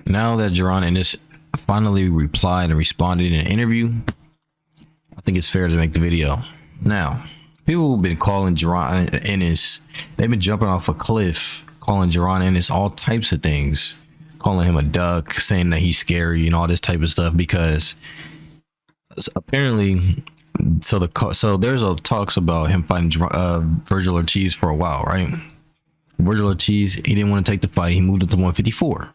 Now that Jaron Ennis finally replied and responded in an interview, I think it's fair to make the video. Now, people have been calling Jaron Ennis, they've been jumping off a cliff, calling Jaron Ennis all types of things, calling him a duck, saying that he's scary and all this type of stuff because apparently, so there's a talks about him fighting Virgil Ortiz for a while, right? Virgil Ortiz, he didn't want to take the fight. He moved it to 154.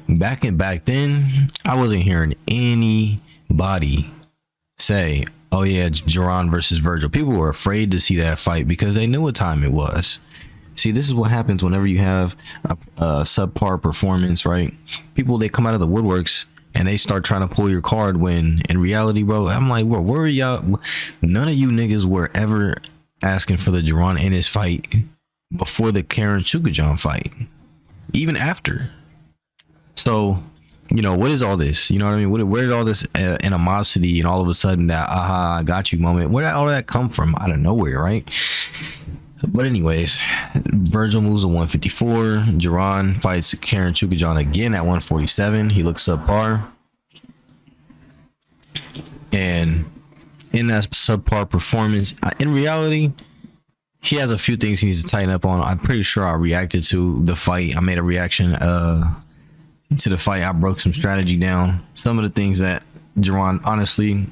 Back then, I wasn't hearing anybody say, "Oh yeah, Jaron versus Virgil." People were afraid to see that fight because they knew what time it was. See, this is what happens whenever you have a subpar performance, right? People, they come out of the woodworks and they start trying to pull your card when in reality, bro, I'm like, where were y'all? None of you niggas were ever asking for the Jaron Ennis fight before the Karen Chukajan fight, even after. So, what is all this? You know what I mean? Where did all this animosity and all of a sudden that aha, I got you moment, where did all that come from? Out of nowhere, right? But anyways, Virgil moves to 154. Jaron fights Karen Chukajan again at 147. He looks subpar. And in that subpar performance, in reality, he has a few things he needs to tighten up on. I'm pretty sure I reacted to the fight. I made a reaction to the fight. I broke some strategy down. Some of the things that Jaron, honestly,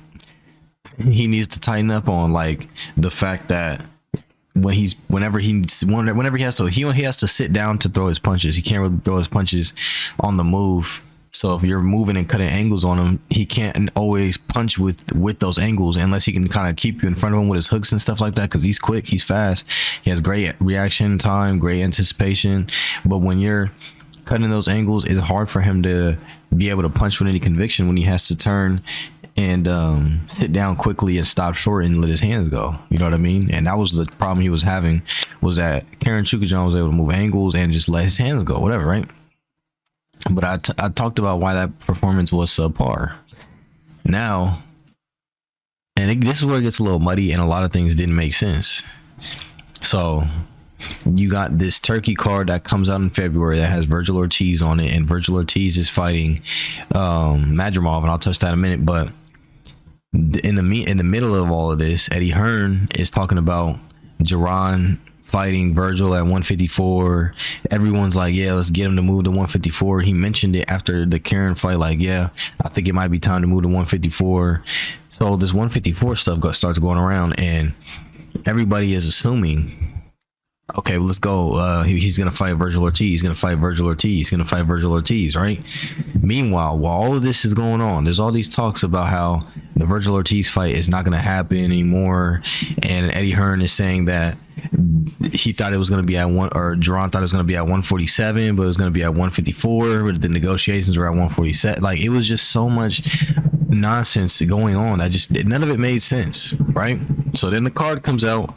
he needs to tighten up on, like the fact that whenever he has to sit down to throw his punches. He can't really throw his punches on the move. So if you're moving and cutting angles on him, he can't always punch with those angles unless he can kind of keep you in front of him with his hooks and stuff like that, because he's quick, he's fast, he has great reaction time, great anticipation. But when you're cutting those angles, it's hard for him to be able to punch with any conviction when he has to turn and sit down quickly and stop short and let his hands go. You know what I mean? And that was the problem he was having, was that Karen Chukajan was able to move angles and just let his hands go, whatever, right? But I talked about why that performance was subpar. Now, and this is where it gets a little muddy and a lot of things didn't make sense. So you got this Turkey card that comes out in February that has Virgil Ortiz on it, and Virgil Ortiz is fighting Madrimov, and I'll touch that in a minute. But in the middle of all of this, Eddie Hearn is talking about Jaron fighting Virgil at 154. Everyone's like, yeah, let's get him to move to 154. He mentioned it after the Karen fight, like, yeah, I think it might be time to move to 154. So this 154 stuff starts going around, and everybody is assuming, okay, well, let's go. He's gonna fight Virgil Ortiz. He's gonna fight Virgil Ortiz. He's gonna fight Virgil Ortiz, right? Meanwhile, while all of this is going on, there's all these talks about how the Virgil Ortiz fight is not gonna happen anymore, and Eddie Hearn is saying that he thought it was gonna be at Jaron thought it was gonna be at 147, but it was gonna be at 154. But the negotiations were at 147. Like, it was just so much nonsense going on that just none of it made sense, right? So then the card comes out.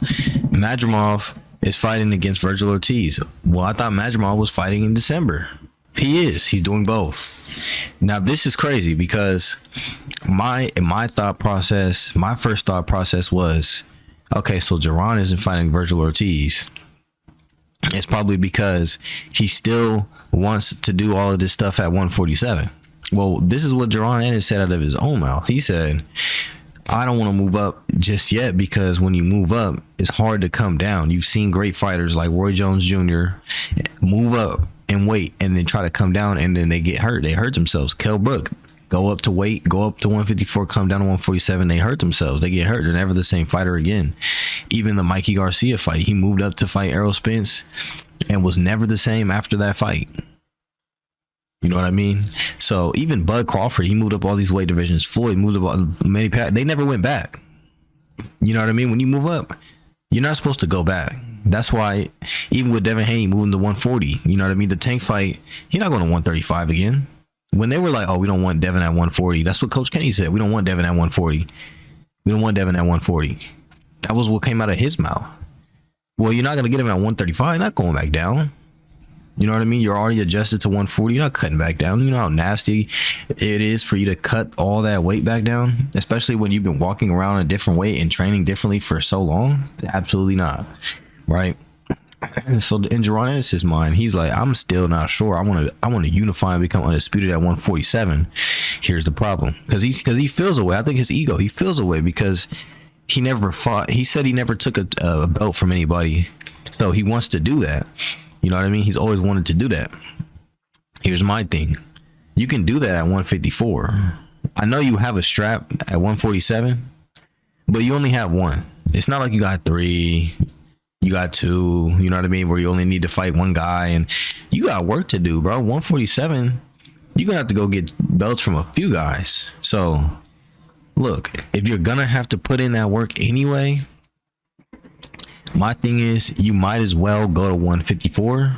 Madrimov is fighting against Virgil Ortiz. Well, I thought Madrimov was fighting in December. He is. He's doing both. Now, this is crazy because my first thought process was, okay, so Jaron isn't fighting Virgil Ortiz. It's probably because he still wants to do all of this stuff at 147. Well, this is what Jaron Ennis said out of his own mouth. He said, I don't want to move up just yet because when you move up, it's hard to come down. You've seen great fighters like Roy Jones Jr. move up and wait and then try to come down, and then they get hurt. They hurt themselves. Kell Brook, go up to 154, come down to 147. They hurt themselves. They get hurt. They're never the same fighter again. Even the Mikey Garcia fight, he moved up to fight Errol Spence and was never the same after that fight. You know what I mean? So even Bud Crawford, he moved up all these weight divisions. Floyd moved up many. They never went back. You know what I mean? When you move up, you're not supposed to go back. That's why even with Devin Haney moving to 140, you know what I mean? The Tank fight, he's not going to 135 again. When they were like, oh, we don't want Devin at 140. That's what Coach Kenny said. We don't want Devin at 140. We don't want Devin at 140. That was what came out of his mouth. Well, you're not going to get him at 135. Not going back down. You know what I mean? You're already adjusted to 140. You're not cutting back down. You know how nasty it is for you to cut all that weight back down, especially when you've been walking around a different weight and training differently for so long. Absolutely not. Right. So in Jaron Ennis' mind, he's like, I'm still not sure. I want to unify and become undisputed at 147. Here's the problem, because he feels away. I think his ego, he feels away because he never fought. He said he never took a belt from anybody, so he wants to do that. You know what I mean? He's always wanted to do that. Here's my thing: you can do that at 154. I know you have a strap at 147, but you only have one. It's not like you got three. You got two, you know what I mean, where you only need to fight one guy, and you got work to do, bro. 147, you're gonna have to go get belts from a few guys. So look, if you're gonna have to put in that work anyway, my thing is you might as well go to 154.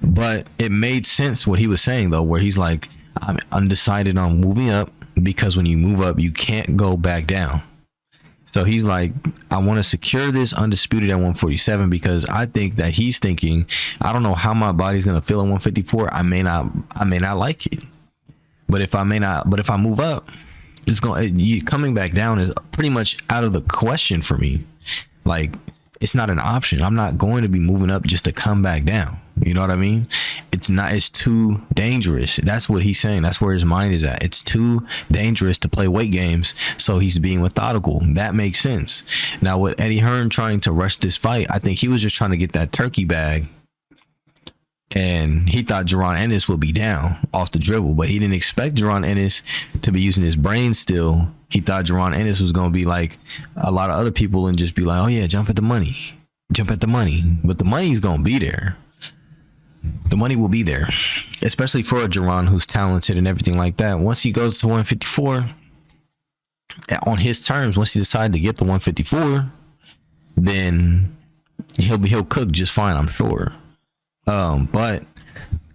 But it made sense what he was saying though, where he's like, I'm undecided on moving up, because when you move up you can't go back down. So he's like, I want to secure this undisputed at 147, because I think that he's thinking, I don't know how my body's going to feel at 154. I may not like it. But if I move up, it's coming back down is pretty much out of the question for me. Like, it's not an option. I'm not going to be moving up just to come back down. You know what I mean? It's too dangerous. That's what he's saying. That's where his mind is at. It's too dangerous to play weight games. So he's being methodical. That makes sense. Now with Eddie Hearn trying to rush this fight, I think he was just trying to get that turkey bag. And he thought Jaron Ennis would be down off the dribble, but he didn't expect Jaron Ennis to be using his brain still. He thought Jaron Ennis was going to be like a lot of other people and just be like, oh yeah, jump at the money. But the money's going to be there. The money will be there, especially for a Jaron who's talented and everything like that. Once he goes to 154 on his terms, once he decides to get to 154, then he'll cook just fine, I'm sure. But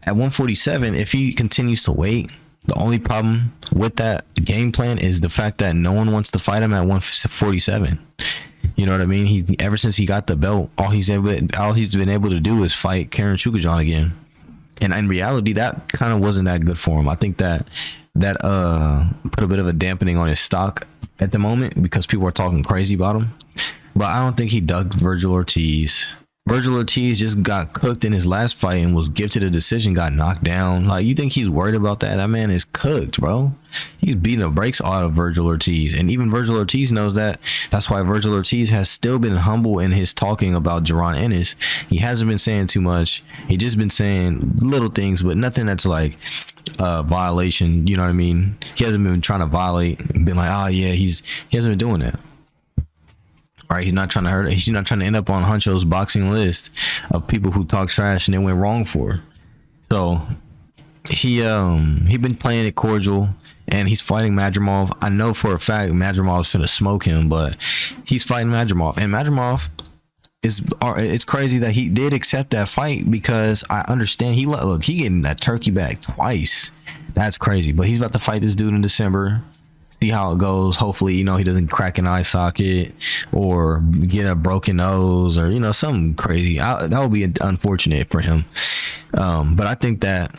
at 147, if he continues to wait, the only problem with that game plan is the fact that no one wants to fight him at 147. You know what I mean? Ever since he got the belt, all he's been able to do is fight Karen Chukajan again. And in reality, that kind of wasn't that good for him. I think that put a bit of a dampening on his stock at the moment, because people are talking crazy about him. But I don't think he ducked Virgil Ortiz. Virgil Ortiz just got cooked in his last fight and was gifted a decision, got knocked down. Like, you think he's worried about that? That man is cooked, bro. He's beating the brakes out of Virgil Ortiz. And even Virgil Ortiz knows that. That's why Virgil Ortiz has still been humble in his talking about Jaron Ennis. He hasn't been saying too much. He just been saying little things, but nothing that's like violation. You know what I mean? He hasn't been trying to violate and been like, oh yeah, he hasn't been doing that. Right, he's not trying to hurt. He's not trying to end up on Huncho's boxing list of people who talk trash and they went wrong for. So he been playing it cordial, and he's fighting Madrimov. I know for a fact Madrimov's finna smoke him, but he's fighting Madrimov, and Madrimov it's crazy that he did accept that fight, because I understand he getting that turkey bag twice. That's crazy, but he's about to fight this dude in December. See how it goes. Hopefully, he doesn't crack an eye socket or get a broken nose or, something crazy. That would be unfortunate for him. But I think that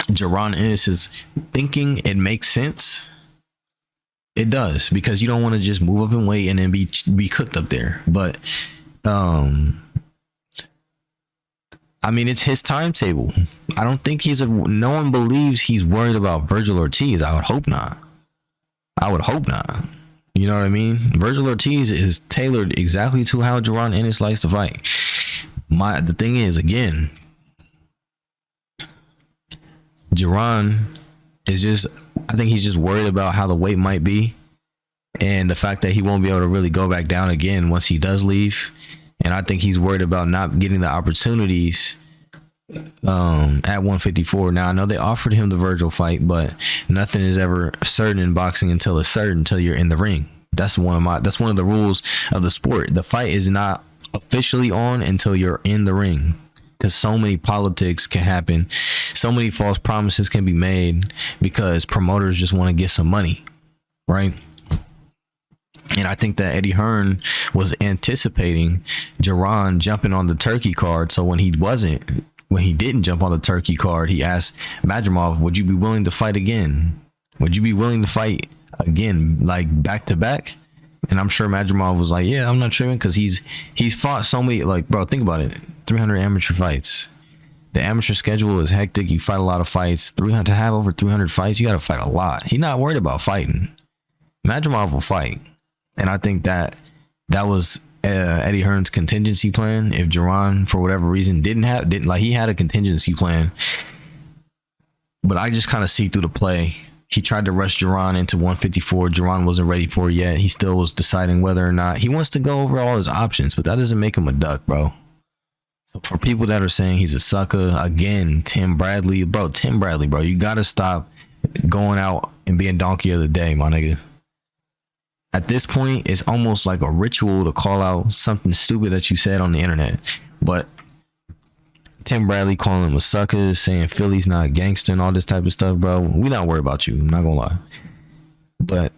Jaron Ennis is thinking it makes sense. It does, because you don't want to just move up and wait and then be cooked up there. But I mean, it's his timetable. I don't think no one believes he's worried about Virgil Ortiz. I would hope not. You know what I mean? Virgil Ortiz is tailored exactly to how Jaron Ennis likes to fight. The thing is, again, Jaron is I think he's just worried about how the weight might be, and the fact that he won't be able to really go back down again once he does leave. And I think he's worried about not getting the opportunities at 154. Now, I know they offered him the Virgil fight, but nothing is ever certain in boxing until it's certain, until you're in the ring. That's one of the rules of the sport. The fight is not officially on until you're in the ring, because so many politics can happen. So many false promises can be made because promoters just want to get some money, right? And I think that Eddie Hearn was anticipating Jaron jumping on the turkey card. So when he didn't jump on the turkey card, he asked Madrimov, would you be willing to fight again? Would you be willing to fight again, like back to back? And I'm sure Madrimov was like, yeah, I'm not tripping, because he's fought so many, like, bro, think about it, 300 amateur fights. The amateur schedule is hectic. You fight a lot of fights. 300 to have over 300 fights, you got to fight a lot. He's not worried about fighting. Madrimov will fight, and I think that was Eddie Hearn's contingency plan. If Jaron, for whatever reason, didn't like, he had a contingency plan, but I just kind of see through the play. He tried to rush Jaron into 154. Jaron wasn't ready for it yet. He still was deciding whether or not he wants to go over all his options, but that doesn't make him a duck, bro. So for people that are saying he's a sucker, again, Tim Bradley, bro, you got to stop going out and being donkey of the day, my nigga. At this point, it's almost like a ritual to call out something stupid that you said on the internet. But Tim Bradley calling him a sucker, saying Philly's not a gangster and all this type of stuff, bro. We not worried about you. I'm not gonna lie. But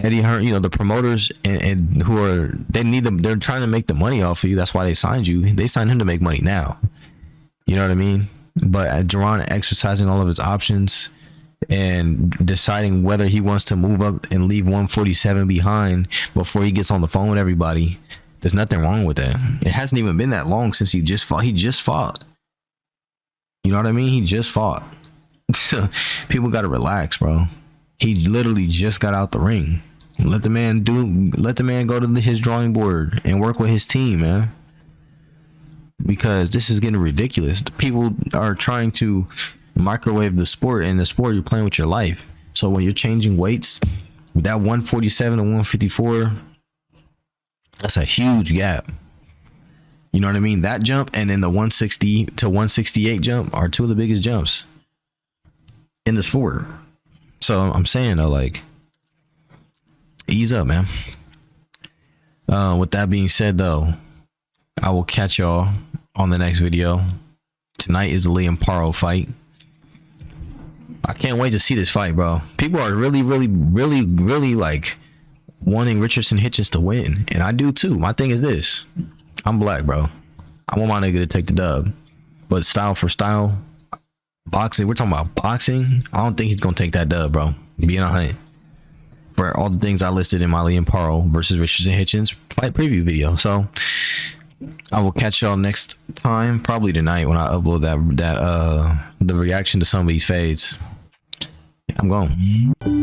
Eddie Hearn, the promoters and who are, they're trying to make the money off of you. That's why they signed you. They signed him to make money now. You know what I mean? But Jaron exercising all of his options and deciding whether he wants to move up and leave 147 behind before he gets on the phone with everybody. There's nothing wrong with that. It hasn't even been that long since he just fought. You know what I mean? He just fought. People got to relax, bro. He literally just got out the ring. Let the man go to his drawing board and work with his team, man. Because this is getting ridiculous. People are trying to microwave the sport, and the sport, you're playing with your life. So when you're changing weights, that 147 to 154, that's a huge gap. You know what I mean? That jump and then the 160 to 168 jump are two of the biggest jumps in the sport. So I'm saying, though, like, ease up, man. With that being said, though, I will catch y'all on the next video. Tonight is the Liam Paro fight. I can't wait to see this fight, bro. People are really, really, really, really, like, wanting Richardson Hitchens to win. And I do, too. My thing is this. I'm black, bro. I want my nigga to take the dub. But style for style, boxing, we're talking about boxing. I don't think he's going to take that dub, bro. Being 100. For all the things I listed in my Liam Paro versus Richardson Hitchens fight preview video. So I will catch y'all next time, probably tonight when I upload the reaction to some of these fades. I'm gone.